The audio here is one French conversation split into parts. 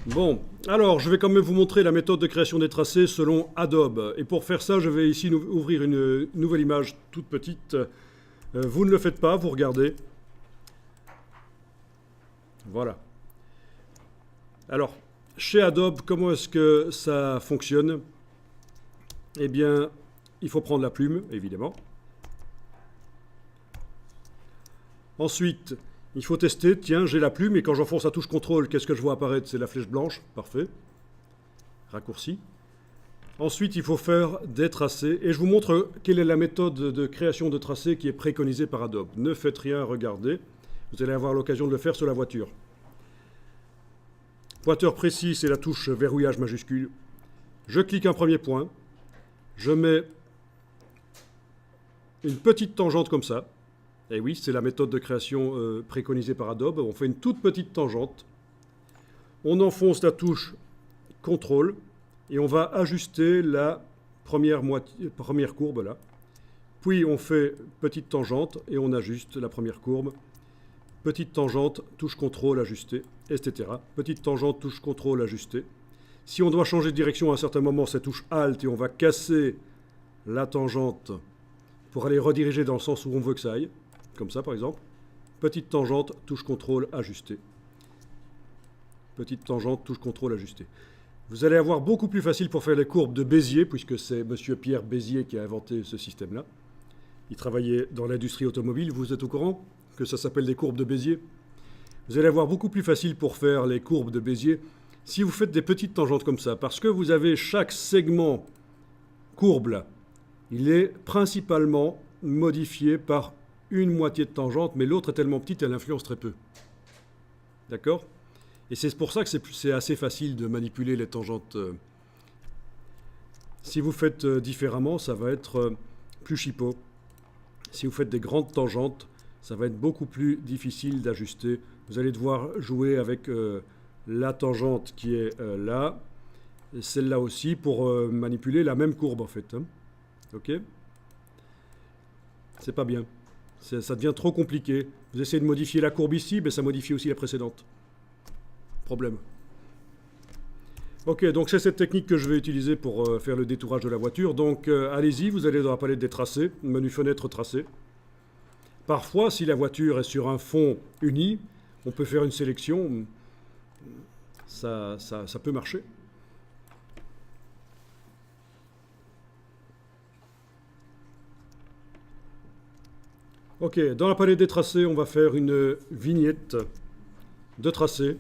Bon, alors je vais quand même vous montrer la méthode de création des tracés selon Adobe. Et pour faire ça, je vais ici ouvrir une nouvelle image toute petite. Vous ne le faites pas, vous regardez. Voilà. Alors, chez Adobe, comment est-ce que ça fonctionne? Eh bien, il faut prendre la plume, évidemment. Ensuite, il faut tester. Tiens, j'ai la plume et quand j'enfonce la touche CTRL, qu'est-ce que je vois apparaître? C'est la flèche blanche. Parfait. Raccourci. Ensuite, il faut faire des tracés. Et je vous montre quelle est la méthode de création de tracés qui est préconisée par Adobe. Ne faites rien, regardez. Vous allez avoir l'occasion de le faire sur la voiture. Pointeur précis, c'est la touche verrouillage majuscule. Je clique un premier point. Je mets une petite tangente comme ça. Et oui, c'est la méthode de création préconisée par Adobe. On fait une toute petite tangente. On enfonce la touche CTRL et on va ajuster la première courbe là. Puis on fait petite tangente et on ajuste la première courbe. Petite tangente, touche CTRL, ajuster, etc. Petite tangente, touche CTRL, ajuster. Si on doit changer de direction à un certain moment, c'est touche Alt et on va casser la tangente pour aller rediriger dans le sens où on veut que ça aille. Comme ça, par exemple. Petite tangente, touche CTRL, ajuster. Petite tangente, touche CTRL, ajuster. Vous allez avoir beaucoup plus facile pour faire les courbes de Bézier, puisque c'est M. Pierre Bézier qui a inventé ce système-là. Il travaillait dans l'industrie automobile, vous êtes au courant que ça s'appelle des courbes de Bézier? Vous allez avoir beaucoup plus facile pour faire les courbes de Bézier si vous faites des petites tangentes comme ça, parce que vous avez chaque segment courbe là. Il est principalement modifié par une moitié de tangente, mais l'autre est tellement petite, elle influence très peu. D'accord? Et c'est pour ça que c'est assez facile de manipuler les tangentes. Si vous faites différemment, ça va être plus chipot. Si vous faites des grandes tangentes, ça va être beaucoup plus difficile d'ajuster. Vous allez devoir jouer avec la tangente qui est là, et celle-là aussi, pour manipuler la même courbe en fait. Hein. Ok? C'est pas bien. Ça devient trop compliqué. Vous essayez de modifier la courbe ici, mais ça modifie aussi la précédente. Problème. Ok, donc c'est cette technique que je vais utiliser pour faire le détourage de la voiture. Donc allez-y, vous allez dans la palette des tracés, menu fenêtre tracé. Parfois, si la voiture est sur un fond uni, on peut faire une sélection. Ça peut marcher. Ok, dans la palette des tracés, on va faire une vignette de tracé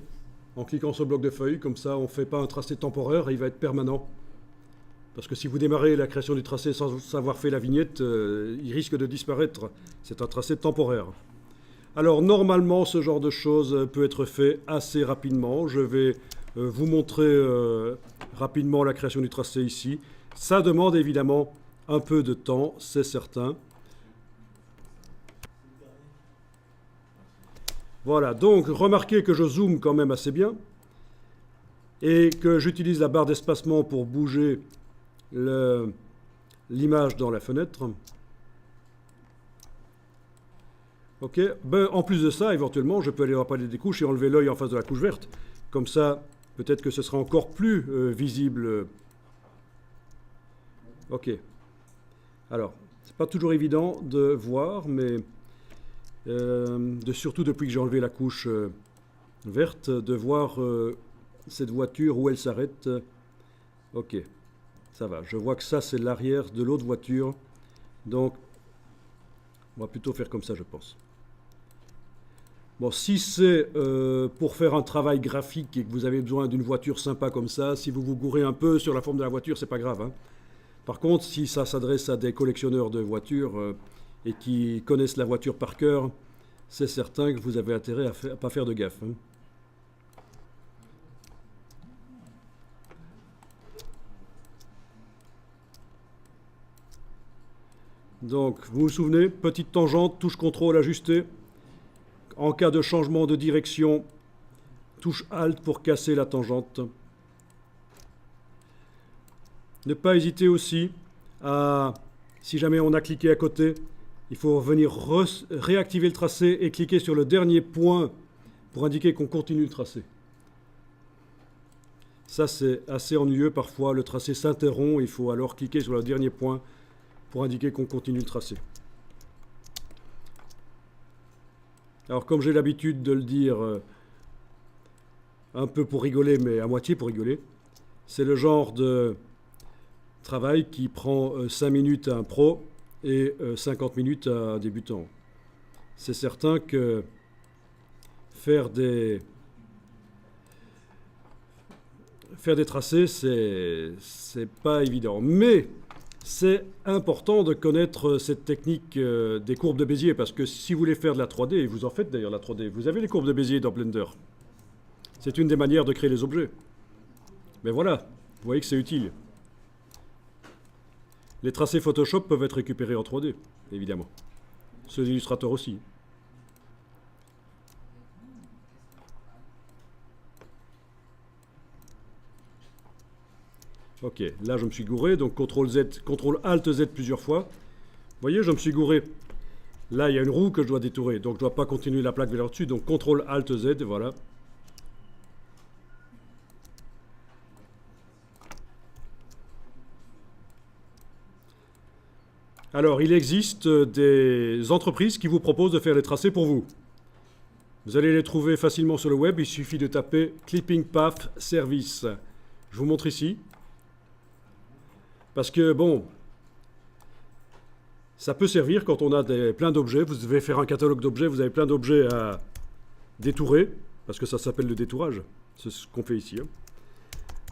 en cliquant sur le bloc de feuilles. Comme ça, on ne fait pas un tracé temporaire et il va être permanent. Parce que si vous démarrez la création du tracé sans avoir fait la vignette, il risque de disparaître. C'est un tracé temporaire. Alors normalement, ce genre de choses peut être fait assez rapidement. Je vais vous montrer rapidement la création du tracé ici. Ça demande évidemment un peu de temps, c'est certain. Voilà, donc remarquez que je zoome quand même assez bien et que j'utilise la barre d'espacement pour bouger l'image dans la fenêtre. Ok, ben, en plus de ça, éventuellement, je peux aller dans la palette des couches et enlever l'œil en face de la couche verte. Comme ça, peut-être que ce sera encore plus visible. Ok. Alors, c'est pas toujours évident de voir, mais surtout depuis que j'ai enlevé la couche verte, de voir cette voiture où elle s'arrête. Ok, ça va. Je vois que ça, c'est l'arrière de l'autre voiture. Donc, on va plutôt faire comme ça, je pense. Bon, si c'est pour faire un travail graphique et que vous avez besoin d'une voiture sympa comme ça, si vous vous gourrez un peu sur la forme de la voiture, c'est pas grave. Hein. Par contre, si ça s'adresse à des collectionneurs de voitures et qui connaissent la voiture par cœur, c'est certain que vous avez intérêt à ne pas faire de gaffe. Hein. Donc, vous vous souvenez, petite tangente, touche CTRL, ajuster. En cas de changement de direction, touche Alt pour casser la tangente. Ne pas hésiter aussi à, si jamais on a cliqué à côté, il faut venir réactiver le tracé et cliquer sur le dernier point pour indiquer qu'on continue le tracé. Ça, c'est assez ennuyeux parfois. Le tracé s'interrompt. Il faut alors cliquer sur le dernier point pour indiquer qu'on continue le tracé. Alors, comme j'ai l'habitude de le dire, un peu pour rigoler, mais à moitié pour rigoler, c'est le genre de travail qui prend 5 minutes à un pro et 50 minutes à un débutant. C'est certain que faire des tracés, c'est pas évident. Mais c'est important de connaître cette technique des courbes de Bézier, parce que si vous voulez faire de la 3D, et vous en faites d'ailleurs la 3D, vous avez les courbes de Bézier dans Blender. C'est une des manières de créer les objets. Mais voilà, vous voyez que c'est utile. Les tracés Photoshop peuvent être récupérés en 3D, évidemment. Ceux d'Illustrator aussi. Ok, là je me suis gouré, donc CTRL ALT Z plusieurs fois. Vous voyez, je me suis gouré. Là, il y a une roue que je dois détourer, donc je ne dois pas continuer la plaque vers là-dessus, donc CTRL ALT Z, voilà. Alors, il existe des entreprises qui vous proposent de faire les tracés pour vous. Vous allez les trouver facilement sur le web, il suffit de taper Clipping Path Service. Je vous montre ici. Parce que, bon, ça peut servir quand on a plein d'objets. Vous devez faire un catalogue d'objets, vous avez plein d'objets à détourer, parce que ça s'appelle le détourage. C'est ce qu'on fait ici. Hein.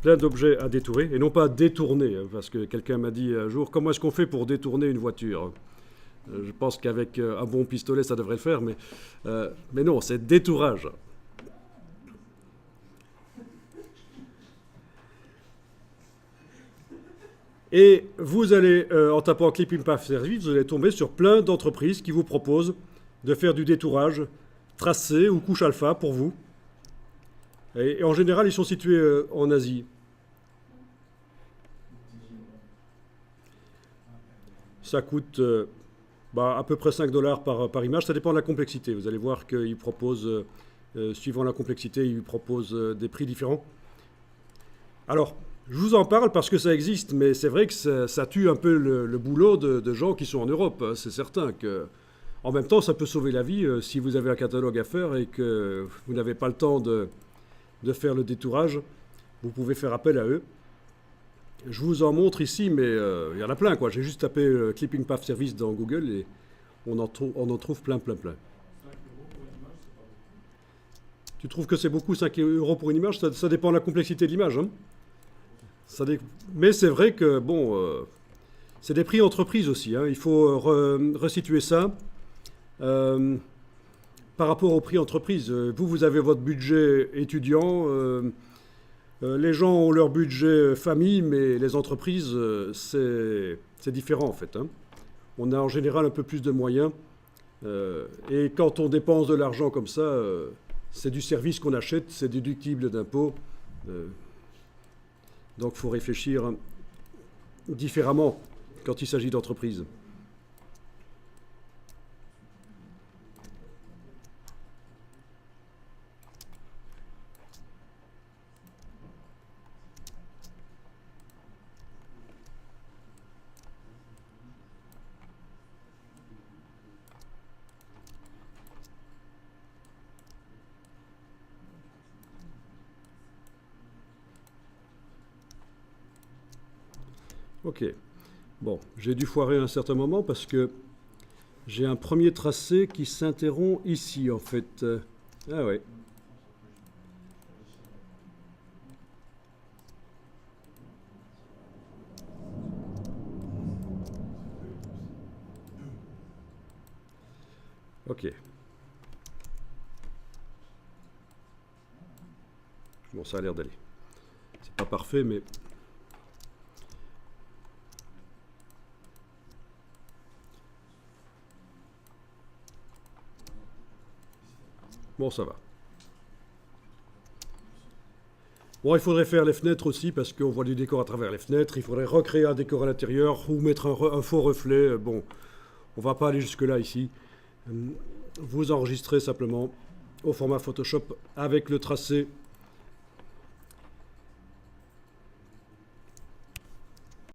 Plein d'objets à détourer, et non pas à détourner, hein, parce que quelqu'un m'a dit un jour, comment est-ce qu'on fait pour détourner une voiture? Je pense qu'avec un bon pistolet, ça devrait le faire, mais non, c'est détourage. Et vous allez, en tapant Clipping Path Service, vous allez tomber sur plein d'entreprises qui vous proposent de faire du détourage tracé ou couche alpha pour vous. Et en général, ils sont situés en Asie. Ça coûte à peu près 5 $ par image. Ça dépend de la complexité. Vous allez voir qu'ils proposent, suivant la complexité, ils proposent des prix différents. Alors, je vous en parle parce que ça existe, mais c'est vrai que ça tue un peu le boulot de gens qui sont en Europe. C'est certain que, en même temps, ça peut sauver la vie si vous avez un catalogue à faire et que vous n'avez pas le temps de faire le détourage. Vous pouvez faire appel à eux. Je vous en montre ici, mais il y en a plein, quoi. J'ai juste tapé Clipping Path Service dans Google et on en trouve plein. Tu trouves que c'est beaucoup, 5 € pour une image? Ça dépend de la complexité de l'image. Hein. Mais c'est vrai que, bon, c'est des prix entreprises aussi. Hein. Il faut resituer ça par rapport au prix entreprise. Vous avez votre budget étudiant. Les gens ont leur budget famille, mais les entreprises, c'est différent en fait. Hein. On a en général un peu plus de moyens. Et quand on dépense de l'argent comme ça, c'est du service qu'on achète, c'est déductible d'impôts. Donc il faut réfléchir différemment quand il s'agit d'entreprises. Ok. Bon, j'ai dû foirer à un certain moment parce que j'ai un premier tracé qui s'interrompt ici, en fait. Ah ouais. Ok. Bon, ça a l'air d'aller. C'est pas parfait, mais... Bon, ça va. Bon, il faudrait faire les fenêtres aussi, parce qu'on voit du décor à travers les fenêtres. Il faudrait recréer un décor à l'intérieur, ou mettre un faux reflet. Bon, on va pas aller jusque-là ici. Vous enregistrez simplement au format Photoshop avec le tracé